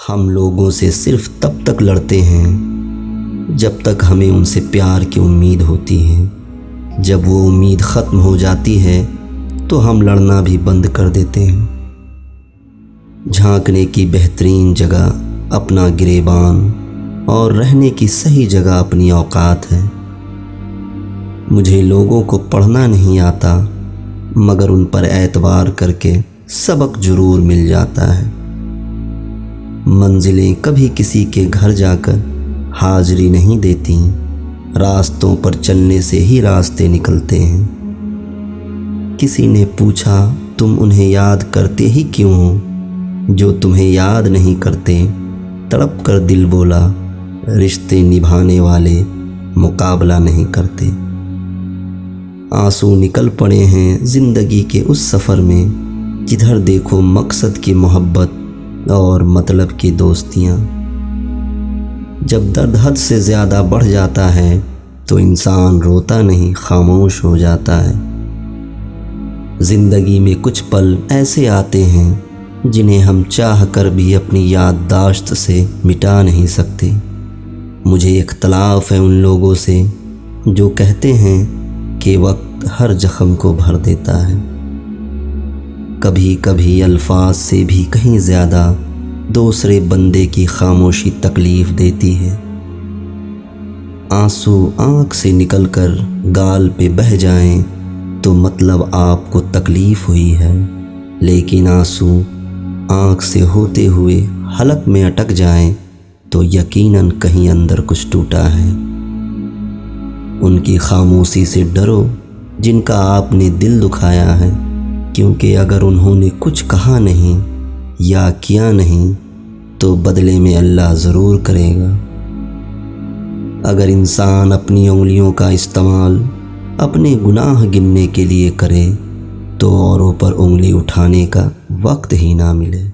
ہم لوگوں سے صرف تب تک لڑتے ہیں جب تک ہمیں ان سے پیار کی امید ہوتی ہے۔ جب وہ امید ختم ہو جاتی ہے تو ہم لڑنا بھی بند کر دیتے ہیں۔ جھانکنے کی بہترین جگہ اپنا گریبان اور رہنے کی صحیح جگہ اپنی اوقات ہے۔ مجھے لوگوں کو پڑھنا نہیں آتا، مگر ان پر اعتبار کر کے سبق ضرور مل جاتا ہے۔ منزلیں کبھی کسی کے گھر جا کر حاضری نہیں دیتی، راستوں پر چلنے سے ہی راستے نکلتے ہیں۔ کسی نے پوچھا تم انہیں یاد کرتے ہی کیوں ہو جو تمہیں یاد نہیں کرتے؟ تڑپ کر دل بولا رشتے نبھانے والے مقابلہ نہیں کرتے۔ آنسو نکل پڑے ہیں زندگی کے اس سفر میں جدھر دیکھو مقصد کی محبت اور مطلب کی دوستیاں۔ جب درد حد سے زیادہ بڑھ جاتا ہے تو انسان روتا نہیں، خاموش ہو جاتا ہے۔ زندگی میں کچھ پل ایسے آتے ہیں جنہیں ہم چاہ کر بھی اپنی یادداشت سے مٹا نہیں سکتے۔ مجھے اختلاف ہے ان لوگوں سے جو کہتے ہیں کہ وقت ہر زخم کو بھر دیتا ہے۔ کبھی کبھی الفاظ سے بھی کہیں زیادہ دوسرے بندے کی خاموشی تکلیف دیتی ہے۔ آنسو آنکھ سے نکل کر گال پہ بہہ جائیں تو مطلب آپ کو تکلیف ہوئی ہے، لیکن آنسو آنکھ سے ہوتے ہوئے حلق میں اٹک جائیں تو یقیناً کہیں اندر کچھ ٹوٹا ہے۔ ان کی خاموشی سے ڈرو جن کا آپ نے دل دکھایا ہے، کیونکہ اگر انہوں نے کچھ کہا نہیں یا کیا نہیں تو بدلے میں اللہ ضرور کرے گا۔ اگر انسان اپنی انگلیوں کا استعمال اپنے گناہ گننے کے لیے کرے تو اوروں پر انگلی اٹھانے کا وقت ہی نہ ملے۔